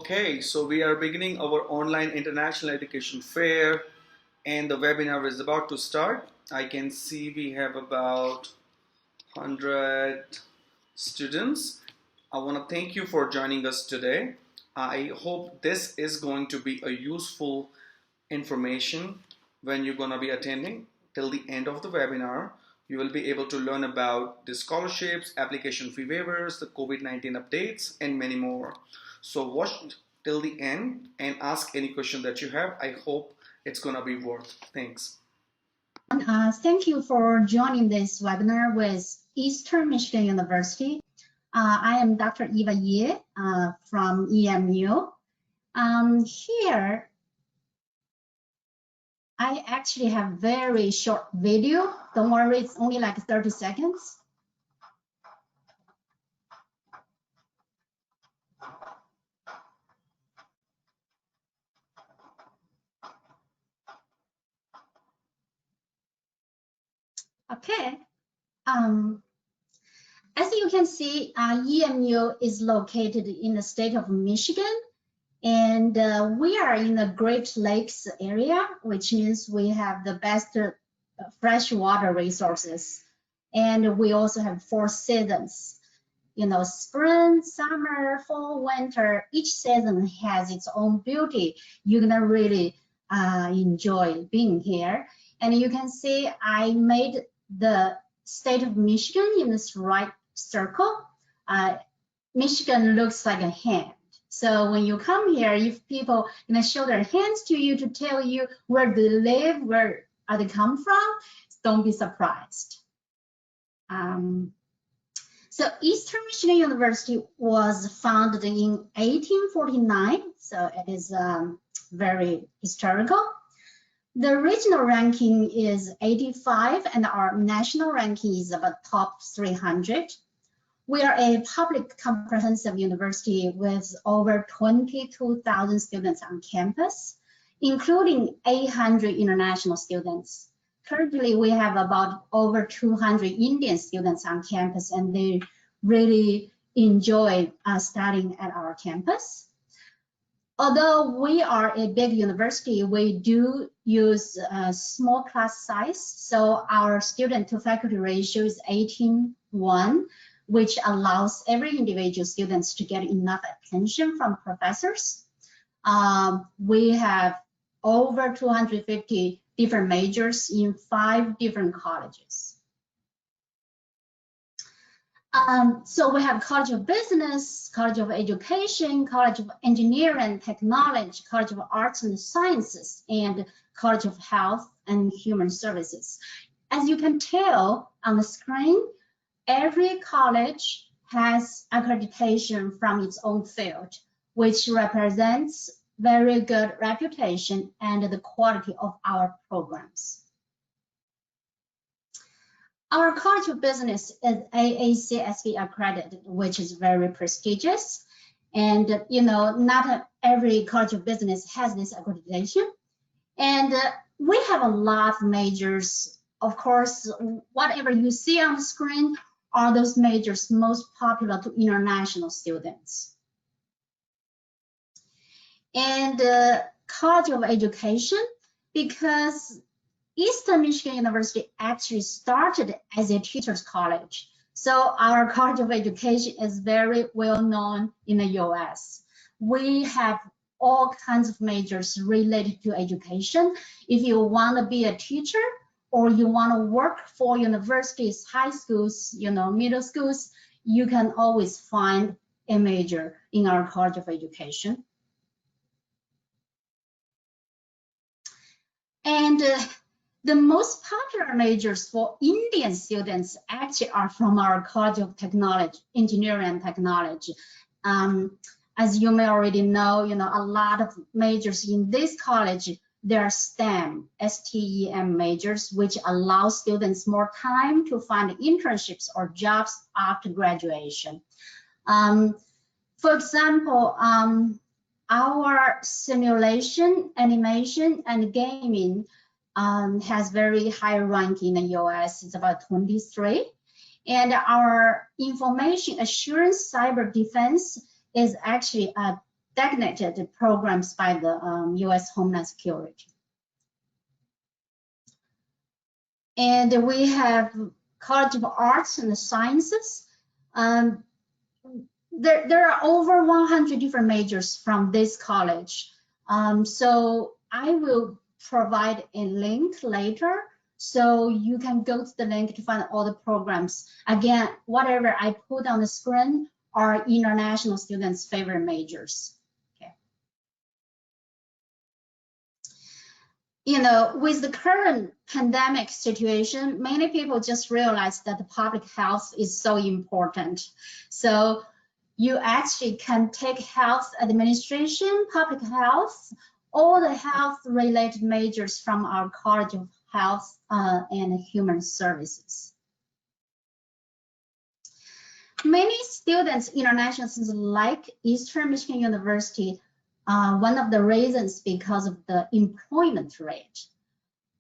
Okay, so we are beginning our online international education fair and the webinar is about to start. I can see we have about 100 students. I want to thank you for joining us today. I hope this is going to be a useful information when you're going to be attending. Till the end of the webinar, you will be able to learn about the scholarships, application fee waivers, the COVID-19 updates, and many more. So watch till the end and ask any question that you have. I hope it's going to be worth. Thanks. Thank you for joining this webinar with Eastern Michigan University. I am Dr. Eva Ye from EMU. Here, I actually have very short video. Don't worry, it's only like 30 seconds. Okay. As you can see, EMU is located in the state of Michigan, and we are in the Great Lakes area, which means we have the best freshwater resources. And we also have 4 seasons. You know, spring, summer, fall, winter, each season has its own beauty. You're gonna really enjoy being here. And you can see I made the state of Michigan in this right circle. Michigan looks like a hand. So when you come here, if people gonna show their hands to you to tell you where they live, where they come from, don't be surprised. So Eastern Michigan University was founded in 1849, so it is very historical. The regional ranking is 85, and our national ranking is about top 300. We are a public comprehensive university with over 22,000 students on campus, including 800 international students. Currently, we have about over 200 Indian students on campus, and they really enjoy studying at our campus. Although we are a big university, we do use a small class size, so our student to faculty ratio is 18:1, which allows every individual students to get enough attention from professors. We have over 250 different majors in 5 different colleges. So we have College of Business, College of Education, College of Engineering and Technology, College of Arts and Sciences, and College of Health and Human Services. As you can tell on the screen, every college has accreditation from its own field, which represents very good reputation and the quality of our programs. Our College of Business is AACSB accredited, which is very prestigious. And you know, not every College of Business has this accreditation. And we have a lot of majors. Of course, whatever you see on the screen are those majors most popular to international students. And College of Education, because Eastern Michigan University actually started as a teacher's college. So our College of Education is very well known in the US. We have all kinds of majors related to education. If you want to be a teacher or you want to work for universities, high schools, you know, middle schools, you can always find a major in our College of Education. And the most popular majors for Indian students actually are from our College of Technology, Engineering and Technology. As you may already know, you know, a lot of majors in this college, they are STEM, S-T-E-M majors, which allow students more time to find internships or jobs after graduation. For example, our simulation, animation, and gaming has very high ranking in the US. It's about 23. And our information assurance cyber defense is actually designated programs by the U.S. Homeland Security. And we have College of Arts and Sciences. There are over 100 different majors from this college. So I will provide a link later, so you can go to the link to find all the programs. Again, whatever I put on the screen are international students' favorite majors. Okay. You know, with the current pandemic situation, many people just realize that the public health is so important. So you actually can take health administration, public health, all the health-related majors from our College of Health and Human Services. Many students, international students, like Eastern Michigan University. One of the reasons because of the employment rate.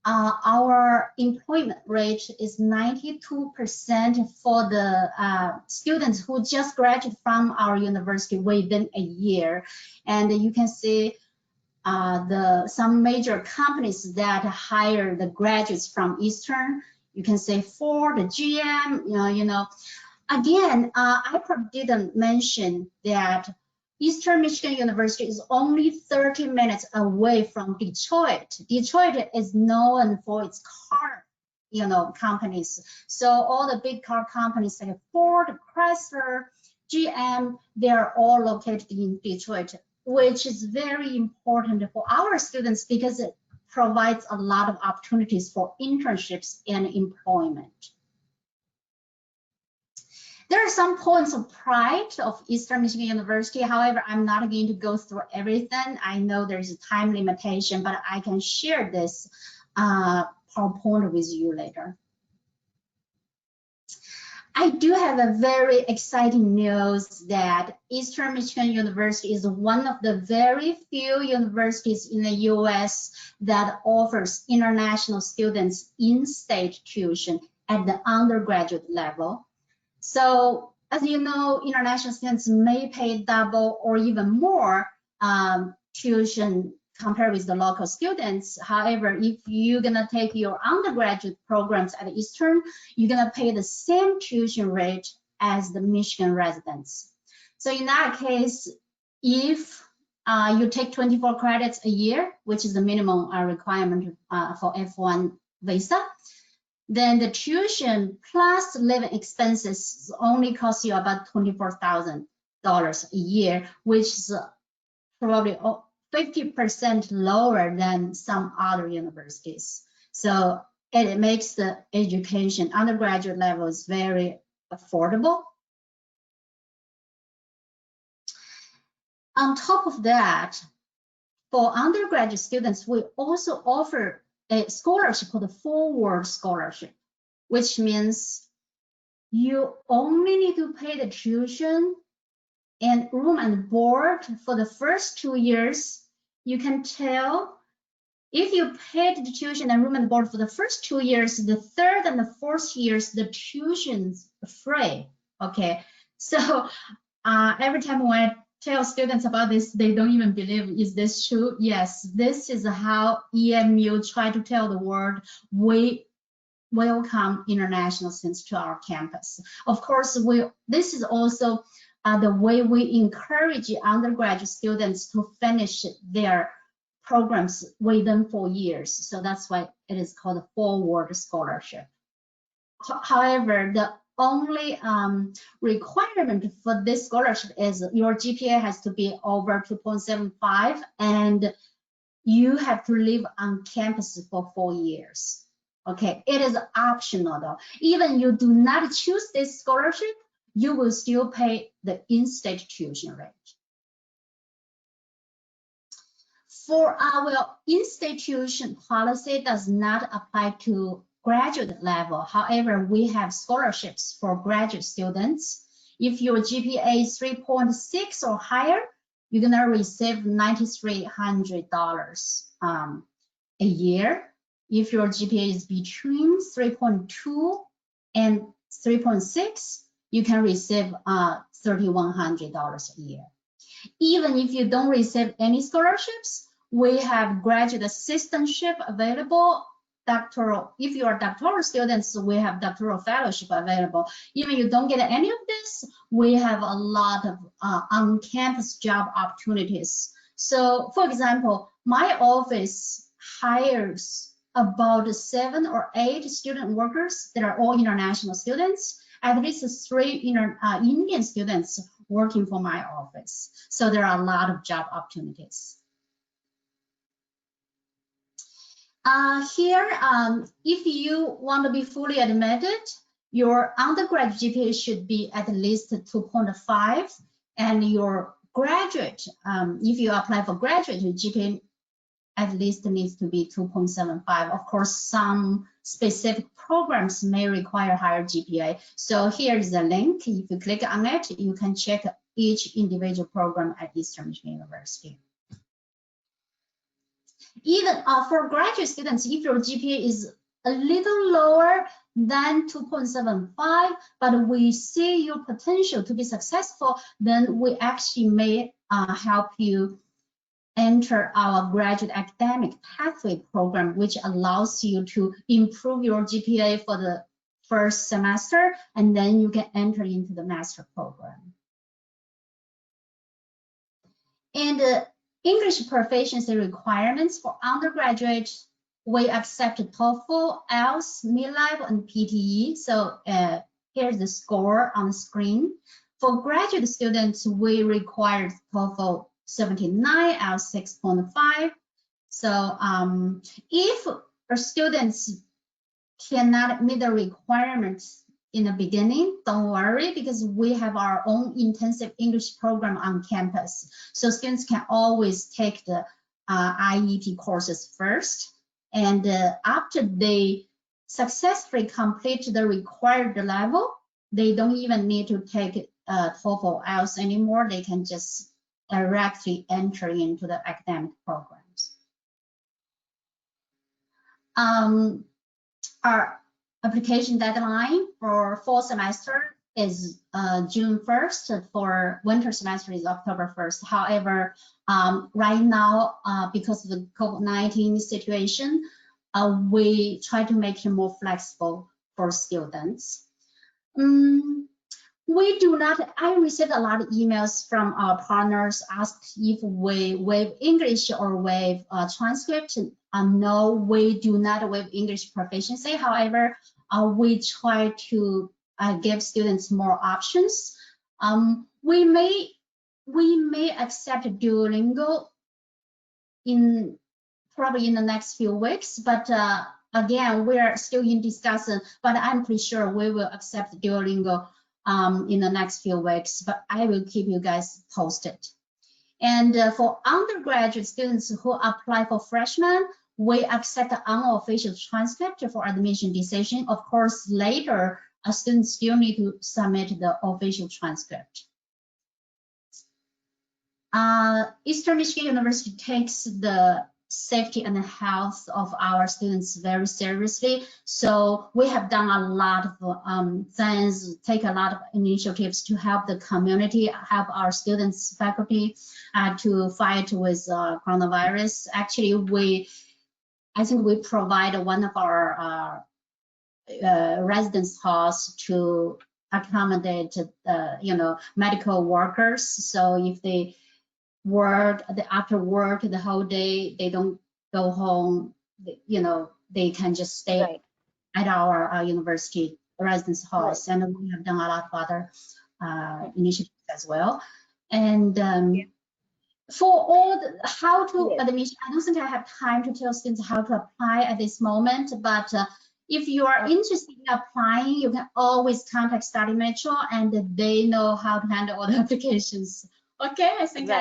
Our employment rate is 92% for the students who just graduated from our university within a year. And you can see some major companies that hire the graduates from Eastern. You can say Ford, GM, you know. Again, I probably didn't mention that Eastern Michigan University is only 30 minutes away from Detroit. Detroit is known for its car, you know, companies. So all the big car companies like Ford, Chrysler, GM, they're all located in Detroit, which is very important for our students because it provides a lot of opportunities for internships and employment. There are some points of pride of Eastern Michigan University. However, I'm not going to go through everything. I know there's a time limitation, but I can share this PowerPoint with you later. I do have a very exciting news that Eastern Michigan University is one of the very few universities in the US that offers international students in-state tuition at the undergraduate level. So as you know, international students may pay double or even more tuition compared with the local students. However, if you're gonna take your undergraduate programs at Eastern, you're gonna pay the same tuition rate as the Michigan residents. So in that case, if you take 24 credits a year, which is the minimum requirement for F1 visa, then the tuition plus living expenses only cost you about $24,000 a year, which is probably 50% lower than some other universities. So it makes the education undergraduate levels very affordable. On top of that, for undergraduate students, we also offer a scholarship called the Forward Scholarship, which means you only need to pay the tuition and room and board for the first 2 years. You can tell if you paid the tuition and room and board for the first 2 years, the third and the fourth years, the tuition's free. Okay, so every time when I tell students about this, they don't even believe, is this true? Yes, this is how EMU try to tell the world we welcome international students to our campus. Of course, this is also the way we encourage undergraduate students to finish their programs within 4 years. So that's why it is called a Forward Scholarship. However, the only requirement for this scholarship is your GPA has to be over 2.75 and you have to live on campus for 4 years. Okay, it is optional though. Even you do not choose this scholarship, you will still pay the in-state tuition rate. For our in-state tuition policy does not apply to graduate level. However, we have scholarships for graduate students. If your GPA is 3.6 or higher, you're gonna receive $9,300 a year. If your GPA is between 3.2 and 3.6, you can receive $3,100 a year. Even if you don't receive any scholarships, we have graduate assistantship available. Doctoral, if you are doctoral students, we have doctoral fellowship available. Even you don't get any of this, we have a lot of on-campus job opportunities. So, for example, my office hires about 7 or 8 student workers that are all international students, at least 3 Indian students working for my office. So there are a lot of job opportunities. Here, if you want to be fully admitted, your undergraduate GPA should be at least 2.5, and your graduate, if you apply for graduate, GPA at least needs to be 2.75. Of course, some specific programs may require higher GPA. So here is the link. If you click on it, you can check each individual program at Eastern Michigan University. Even for graduate students, if your GPA is a little lower than 2.75, but we see your potential to be successful, then we actually may help you enter our graduate academic pathway program, which allows you to improve your GPA for the first semester, and then you can enter into the master program. And English proficiency requirements for undergraduate, we accept TOEFL, IELTS, MILAB, and PTE. So here's the score on the screen. For graduate students, we require TOEFL 79, IELTS 6.5. So if our students cannot meet the requirements in the beginning, don't worry, because we have our own intensive English program on campus. So students can always take the IEP courses first. And after they successfully complete the required level, they don't even need to take TOEFL IELTS anymore. They can just directly enter into the academic programs. Our application deadline for fall semester is June 1st. For winter semester is October 1st. However, right now, because of the COVID-19 situation, we try to make it more flexible for students. We do not, I received a lot of emails from our partners asked if we waive English or waive transcript. No, we do not waive English proficiency. However, we try to give students more options. We may accept Duolingo probably in the next few weeks, but again, we are still in discussion, but I'm pretty sure we will accept Duolingo in the next few weeks, but I will keep you guys posted. And for undergraduate students who apply for freshmen, we accept the unofficial transcript for admission decision. Of course, later, students still need to submit the official transcript. Eastern Michigan University takes the safety and health of our students very seriously. So we have done a lot of things, take a lot of initiatives to help the community, help our students, faculty to fight with coronavirus. Actually, I think we provide one of our residence halls to accommodate, medical workers. So if they work after work the whole day, they don't go home, they can just stay at our university residence halls. And we have done a lot of other initiatives as well. And for all how to admission, I don't think I have time to tell students how to apply at this moment, but if you are interested in applying, you can always contact Study Metro, and they know how to handle all the applications. Okay, I think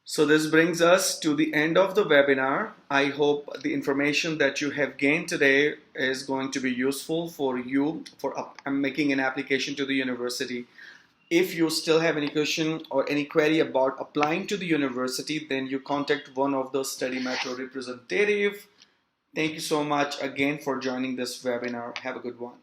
So this brings us to the end of the webinar. I hope the information that you have gained today is going to be useful for you for making an application to the university. If you still have any question or any query about applying to the university, then you contact one of the Study Metro representative. Thank you so much again for joining this webinar. Have a good one.